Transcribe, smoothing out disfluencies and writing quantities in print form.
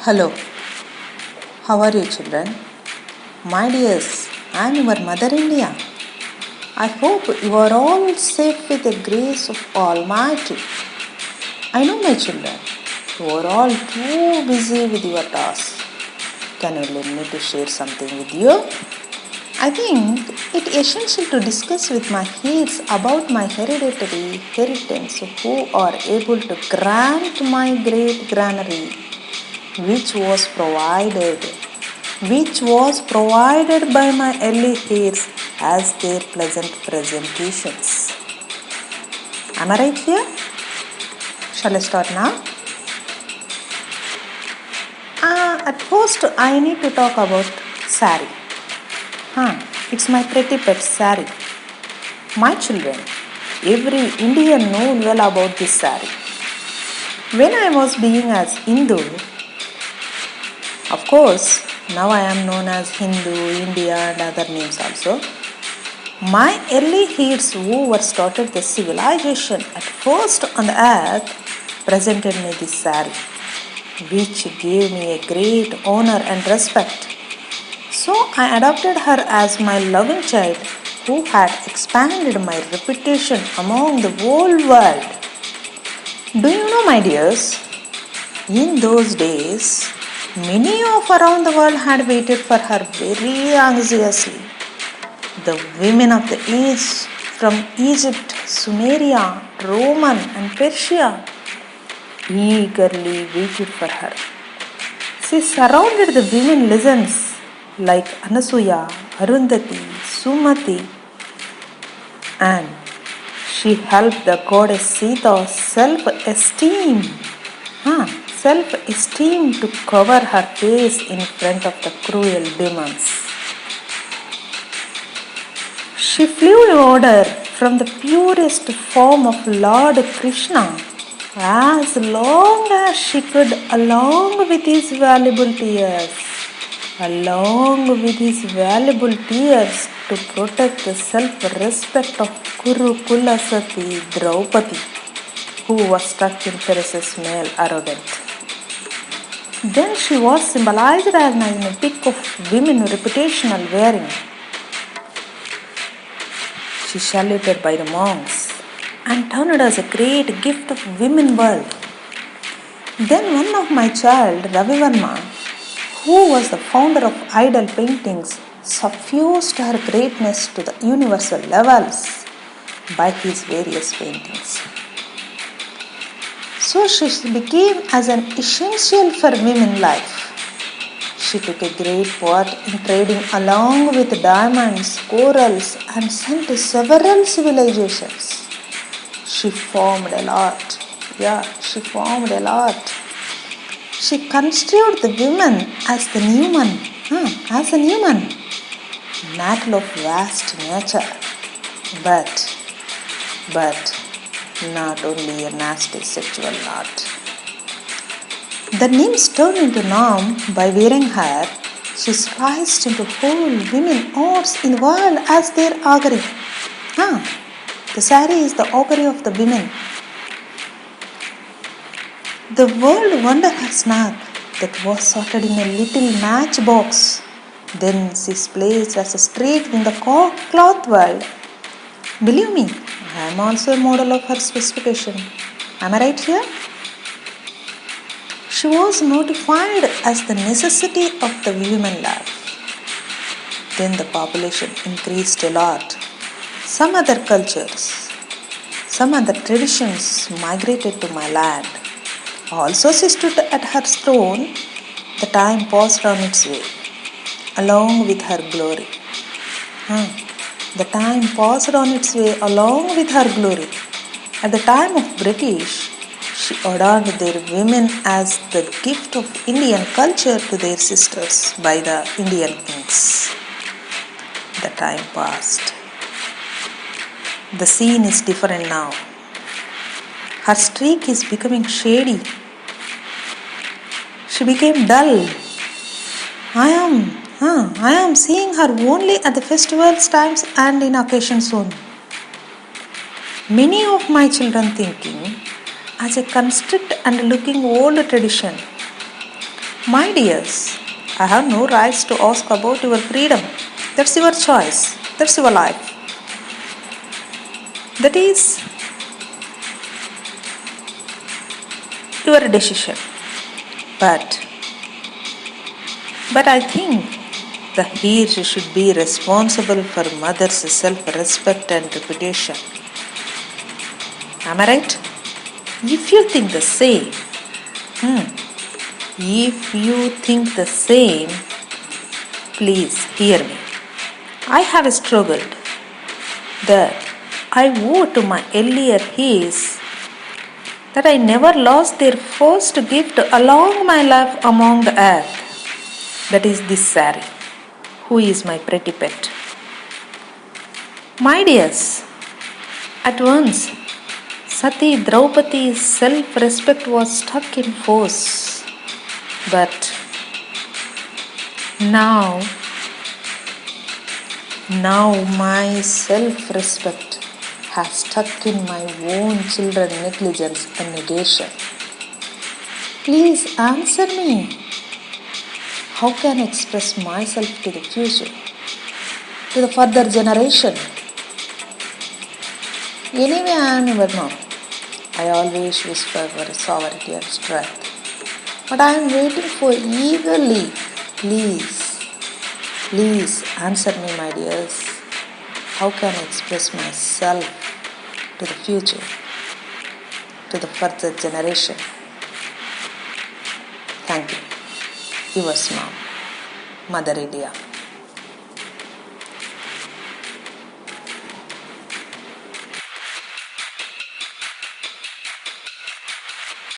Hello, how are you children? My dears, I am your Mother India. I hope you are all safe with the grace of Almighty. I know my children, you are all too busy with your tasks. Can you let me to share something with you? I think it essential to discuss with my kids about my hereditary inheritance who are able to grant my great granary which was provided by my early heirs as their pleasant presentations. Am I right here? Shall I start now? At first, I need to talk about saree. It's my pretty pet saree. My children, every Indian knows well about this saree. When I was being as Hindu, of course, now I am known as Hindu, India and other names also. My early heirs who were started the civilization at first on the earth presented me this saree, which gave me a great honor and respect. So I adopted her as my loving child who had expanded my reputation among the whole world. Do you know, my dears, in those days, many of around the world had waited for her very anxiously. The women of the age from Egypt, Sumeria, Roman and Persia eagerly waited for her. She surrounded the women legends like Anasuya, Arundhati, Sumati, and she helped the goddess Sita's self-esteem to cover her face in front of the cruel demons. She flew in order from the purest form of Lord Krishna as long as she could along with his valuable tears to protect the self-respect of Kurukula Sati Draupadi, who was stuck in Pharisees' male arrogance. Then she was symbolized as a pick of women reputational wearing. She saluted by the monks and turned as a great gift of women world. Then one of my child, Ravi Varma, who was the founder of idol paintings, suffused her greatness to the universal levels by his various paintings. So she became as an essential for women life. She took a great part in trading along with diamonds, corals and sent to several civilizations. She formed a lot. She construed the women as a Newman, metal of vast nature, but not only a nasty sexual knot. The nymphs turned into Nam by wearing her. She sliced into whole women arts in the world as their augury. The saree is the augury of the women. The world wondered her snack that was sorted in a little matchbox. Then she's placed as a streak in the cloth world. Believe me, I am also a model of her specification. Am I right here? She was notified as the necessity of the human life. Then the population increased a lot. Some other cultures, some other traditions migrated to my land. Also she stood at her throne. The time passed on its way, along with her glory. The time passed on its way along with her glory. At the time of British, she adorned their women as the gift of Indian culture to their sisters by the Indian kings. The time passed. The scene is different now. Her streak is becoming shady. She became dull. I am seeing her only at the festivals times and in occasions only. Many of my children thinking as a construct and looking old tradition. My dears, I have no rights to ask about your freedom. That's your choice. That's your life. That is your decision. But I think the heirs should be responsible for mother's self-respect and reputation. Am I right? If you think the same, please hear me. I have struggled that I owe to my earlier heirs that I never lost their first gift along my life among the earth. That is this saree, who is my pretty pet. My dears, at once Sati Draupadi's self-respect was stuck in force. But now my self-respect has stuck in my own children's negligence and negation. Please answer me. How can I express myself to the future, to the further generation? Anyway, I am never known. I always whisper for sovereignty and strength. But I am waiting for eagerly. Please answer me, my dears. How can I express myself to the future, to the further generation? Thank you. Yours, Mom, Mother India.